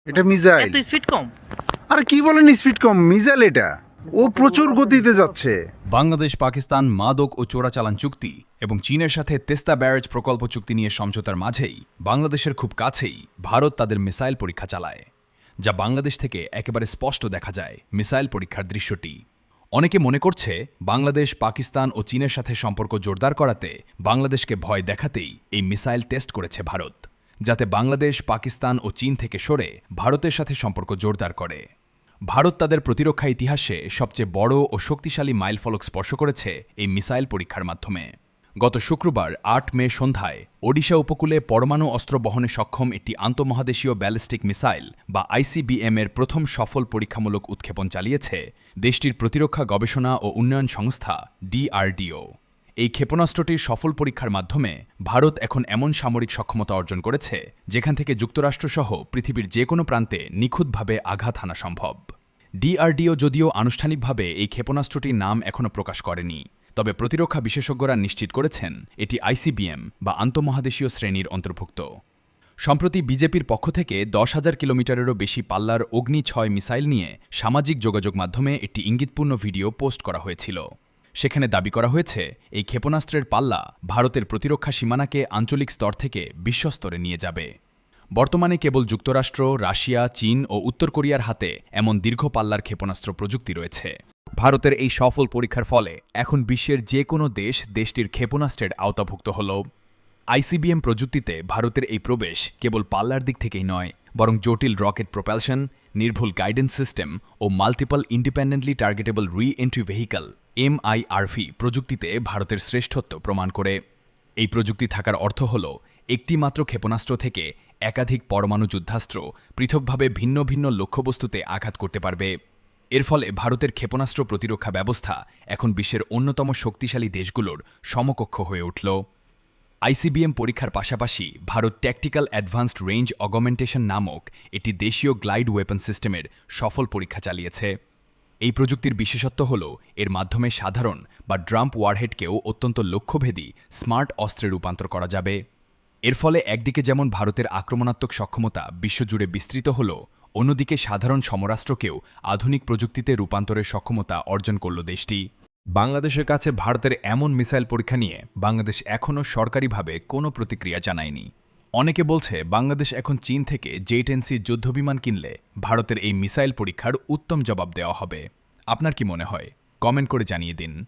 এটা মিসাইল। এত স্পিড কম। আরে কি বলেন স্পিড কম? মিসাইল এটা। ও প্রচুর গতিতে যাচ্ছে। বাংলাদেশ পাকিস্তান মাদক ও চোরাচালান চুক্তি এবং চীনের সাথে তেস্তা ব্যারেজ প্রকল্প চুক্তি নিয়ে সমঝোতার মাঝেই বাংলাদেশের খুব কাছেই ভারত তাদের মিসাইল পরীক্ষা চালায়, যা বাংলাদেশ থেকে একেবারে স্পষ্ট দেখা যায় মিসাইল পরীক্ষার দৃশ্যটি। অনেকে মনে করছে বাংলাদেশ পাকিস্তান ও চীনের সাথে সম্পর্ক জোরদার করাতে বাংলাদেশকে ভয় দেখাতেই এই মিসাইল টেস্ট করেছে ভারত, যাতে বাংলাদেশ পাকিস্তান ও চীন থেকে সরে ভারতের সাথে সম্পর্ক জোরদার করে। ভারত তাদের প্রতিরক্ষা ইতিহাসে সবচেয়ে বড় ও শক্তিশালী মাইলফলক স্পর্শ করেছে এই মিসাইল পরীক্ষার মাধ্যমে। গত শুক্রবার ৮ মে সন্ধ্যায় ওডিশা উপকূলে পরমাণু অস্ত্র বহনে সক্ষম একটি আন্তঃমহাদেশীয় ব্যালিস্টিক মিসাইল বা আইসিবিএম এর প্রথম সফল পরীক্ষামূলক উৎক্ষেপণ চালিয়েছে দেশটির প্রতিরক্ষা গবেষণা ও উন্নয়ন সংস্থা ডিআরডিও। এই ক্ষেপণাস্ত্রটির সফল পরীক্ষার মাধ্যমে ভারত এখন এমন সামরিক সক্ষমতা অর্জন করেছে যেখান থেকে যুক্তরাষ্ট্রসহ পৃথিবীর যে কোনো প্রান্তে নিখুঁতভাবে আঘাত হানা সম্ভব। ডিআরডিও যদিও আনুষ্ঠানিকভাবে এই ক্ষেপণাস্ত্রটির নাম এখনও প্রকাশ করেনি, তবে প্রতিরক্ষা বিশেষজ্ঞরা নিশ্চিত করেছেন এটি আইসিবিএম বা আন্তঃমহাদেশীয় শ্রেণীর অন্তর্ভুক্ত। সম্প্রতি বিজেপির পক্ষ থেকে 10,000 কিলোমিটারেরও বেশি পাল্লার অগ্নি-6 মিসাইল নিয়ে সামাজিক যোগাযোগ মাধ্যমে একটি ইঙ্গিতপূর্ণ ভিডিও পোস্ট করা হয়েছিল। সেখানে দাবি করা হয়েছে এই ক্ষেপণাস্ত্রের পাল্লা ভারতের প্রতিরক্ষা সীমানাকে আঞ্চলিক স্তর থেকে বিশ্বস্তরে নিয়ে যাবে। বর্তমানে কেবল যুক্তরাষ্ট্র, রাশিয়া, চীন ও উত্তর কোরিয়ার হাতে এমন দীর্ঘ পাল্লার ক্ষেপণাস্ত্র প্রযুক্তি রয়েছে। ভারতের এই সফল পরীক্ষার ফলে এখন বিশ্বের যে কোনো দেশ দেশটির ক্ষেপণাস্ত্রের আওতাভুক্ত হল। আইসিবিএম প্রযুক্তিতে ভারতের এই প্রবেশ কেবল পাল্লার দিক থেকেই নয়, বরং জটিল রকেট প্রোপালশন, নির্ভুল গাইডেন্স সিস্টেম ও multiple independently targetable re-entry vehicle MIRV প্রযুক্তিতে ভারতের শ্রেষ্ঠত্ব প্রমাণ করে। এই প্রযুক্তি থাকার অর্থ হল একটি মাত্র ক্ষেপণাস্ত্র থেকে একাধিক পরমাণু যুদ্ধাস্ত্র পৃথকভাবে ভিন্ন ভিন্ন লক্ষ্যবস্তুতে আঘাত করতে পারবে। এর ফলে ভারতের ক্ষেপণাস্ত্র প্রতিরক্ষা ব্যবস্থা এখন বিশ্বের অন্যতম শক্তিশালী দেশগুলোর সমকক্ষ হয়ে উঠল। আইসিবিএম পরীক্ষার পাশাপাশি Bharat tactical advanced range augmentation নামক একটি দেশীয় গ্লাইড ওয়েপন সিস্টেমের সফল পরীক্ষা চালিয়েছে। এই প্রযুক্তির বিশেষত্ব হল এর মাধ্যমে সাধারণ বা ড্রাম্প ওয়ারহেডকেও অত্যন্ত লক্ষ্যভেদী স্মার্ট অস্ত্রে রূপান্তর করা যাবে। এর ফলে একদিকে যেমন ভারতের আক্রমণাত্মক সক্ষমতা বিশ্বজুড়ে বিস্তৃত হল, অন্যদিকে সাধারণ সমরাস্ত্রকেও আধুনিক প্রযুক্তিতে রূপান্তরের সক্ষমতা অর্জন করল দেশটি। বাংলাদেশের কাছে ভারতের এমন মিসাইল পরীক্ষা নিয়ে বাংলাদেশ এখনও সরকারিভাবে কোনো প্রতিক্রিয়া জানায়নি। অনেকে বলছে বাংলাদেশ এখন চীন থেকে J-10C যুদ্ধবিমান কিনলে ভারতের এই মিসাইল পরীক্ষার উত্তম জবাব দেওয়া হবে। আপনার কি মনে হয়? কমেন্ট করে জানিয়ে দিন।